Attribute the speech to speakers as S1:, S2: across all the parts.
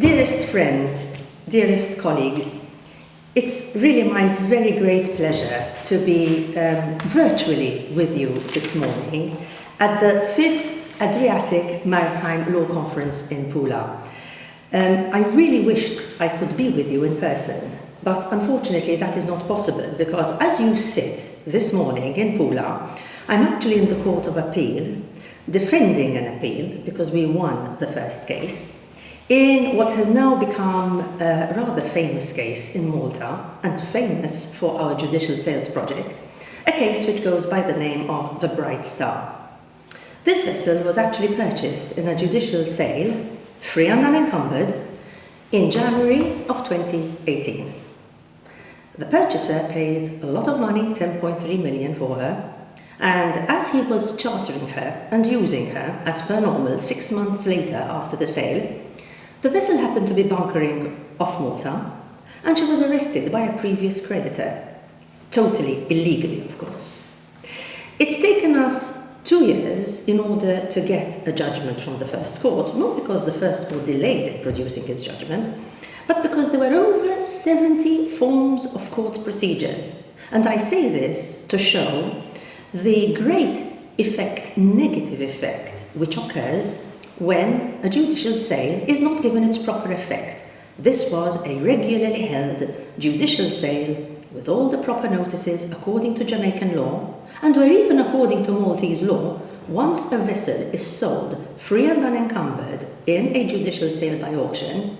S1: Dearest friends, dearest colleagues, it's really my very great pleasure to be virtually with you this morning at the 5th Adriatic Maritime Law Conference in Pula. I really wished I could be with you in person, but unfortunately that is not possible because as you sit this morning in Pula, I'm actually in the Court of Appeal, defending an appeal because we won the first case, in what has now become a rather famous case in Malta and famous for our judicial sales project, a case which goes by the name of the Bright Star. This vessel was actually purchased in a judicial sale, free and unencumbered, in January of 2018. The purchaser paid a lot of money, 10.3 million for her, and as he was chartering her and using her as per normal 6 months later after the sale, the vessel happened to be bunkering off Malta, and she was arrested by a previous creditor, totally illegally, of course. It's taken us 2 years in order to get a judgment from the first court, not because the first court delayed in producing its judgment, but because there were over 70 forms of court procedures. And I say this to show the great effect, negative effect, which occurs when a judicial sale is not given its proper effect. This was a regularly held judicial sale with all the proper notices according to Jamaican law, and where even according to Maltese law, once a vessel is sold free and unencumbered in a judicial sale by auction,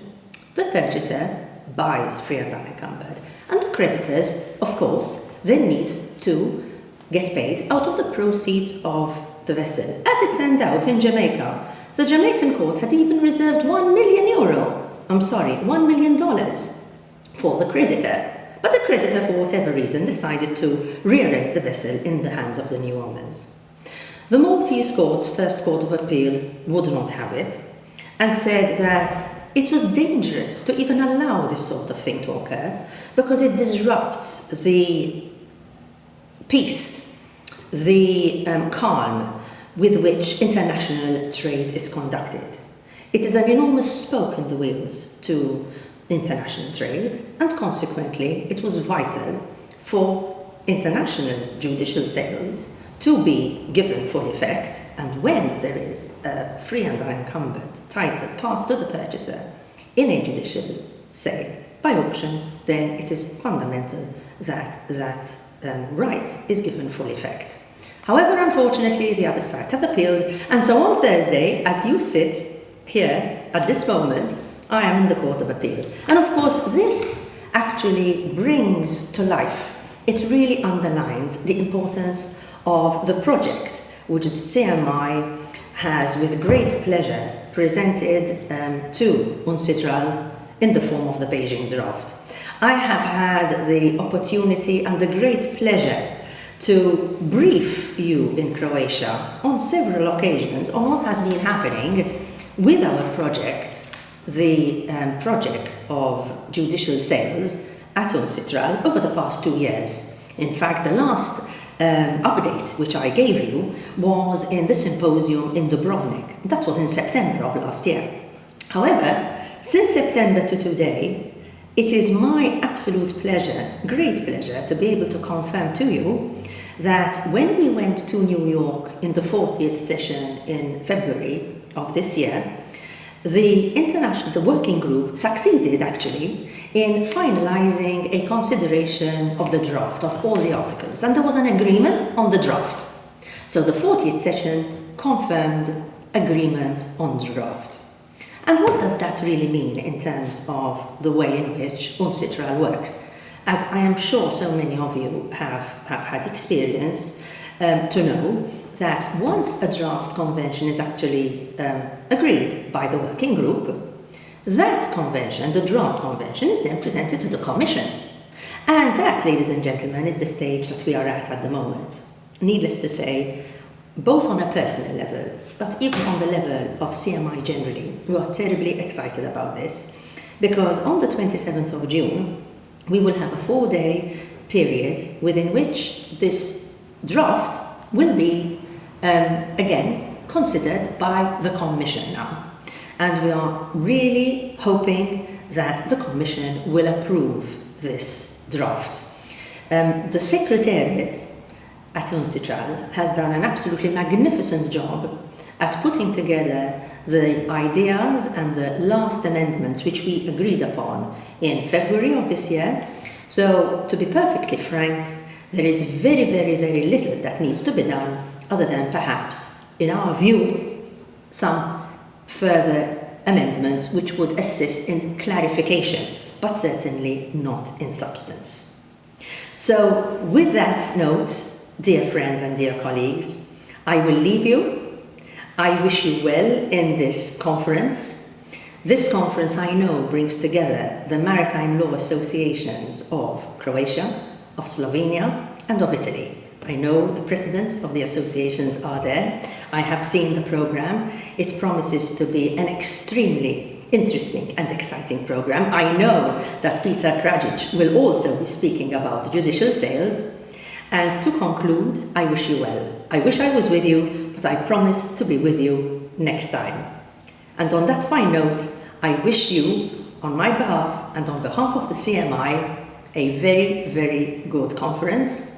S1: the purchaser buys free and unencumbered, and the creditors, of course, then need to get paid out of the proceeds of the vessel. As it turned out in Jamaica, the Jamaican court had even reserved $1 million for the creditor. But the creditor, for whatever reason, decided to rearrest the vessel in the hands of the new owners. The Maltese court's first court of appeal would not have it and said that it was dangerous to even allow this sort of thing to occur because it disrupts the peace, the calm with which international trade is conducted. It is an enormous spoke in the wheels to international trade, and consequently it was vital for international judicial sales to be given full effect, and when there is a free and unencumbered title passed to the purchaser in a judicial sale by auction, then it is fundamental that that right is given full effect. However, unfortunately, the other side have appealed, and so on Thursday, as you sit here at this moment, I am in the Court of Appeal. And of course, this actually brings to life, it really underlines the importance of the project, which the CMI has with great pleasure presented to UNCITRAL in the form of the Beijing draft. I have had the opportunity and the great pleasure to brief you in Croatia on several occasions on what has been happening with our project, the project of judicial sales at UNCITRAL over the past 2 years. In fact, the last update which I gave you was in the symposium in Dubrovnik. That was in September of last year. However, since September to today, it is my absolute pleasure, great pleasure, to be able to confirm to you that when we went to New York in the 40th session in February of this year, the working group succeeded actually in finalizing a consideration of the draft of all the articles, and there was an agreement on the draft. So the 40th session confirmed agreement on the draft. And what does that really mean in terms of the way in which UNCITRAL works? As I am sure so many of you have had experience to know that once a draft convention is actually agreed by the working group, that convention, the draft convention, is then presented to the Commission. And that, ladies and gentlemen, is the stage that we are at the moment. Needless to say, both on a personal level, but even on the level of CMI generally, we are terribly excited about this, because on the 27th of June, we will have a 4-day period within which this draft will be, again, considered by the Commission now. and we are really hoping that the Commission will approve this draft. The Secretariat at UNCITRAL has done an absolutely magnificent job at putting together the ideas and the last amendments which we agreed upon in February of this year. So, to be perfectly frank, there is very, very, very little that needs to be done other than perhaps, in our view, some further amendments which would assist in clarification, but certainly not in substance. So, with that note, dear friends and dear colleagues, I will leave you. I wish you well in this conference. This conference, I know, brings together the maritime law associations of Croatia, of Slovenia, and of Italy. I know the presidents of the associations are there. I have seen the program. It promises to be an extremely interesting and exciting program. I know that Peter Krajic will also be speaking about judicial sales. And to conclude, I wish you well. I wish I was with you, but I promise to be with you next time. And on that fine note, I wish you, on my behalf and on behalf of the CMI, a very, very good conference.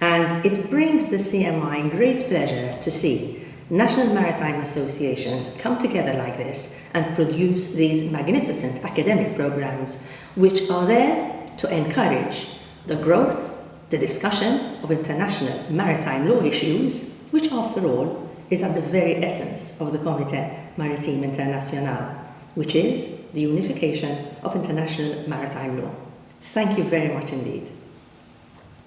S1: And it brings the CMI great pleasure to see national maritime associations come together like this and produce these magnificent academic programs which are there to encourage the growth, the discussion of international maritime law issues, which after all is at the very essence of the Comité Maritime International, which is the unification of international maritime law. Thank you very much indeed.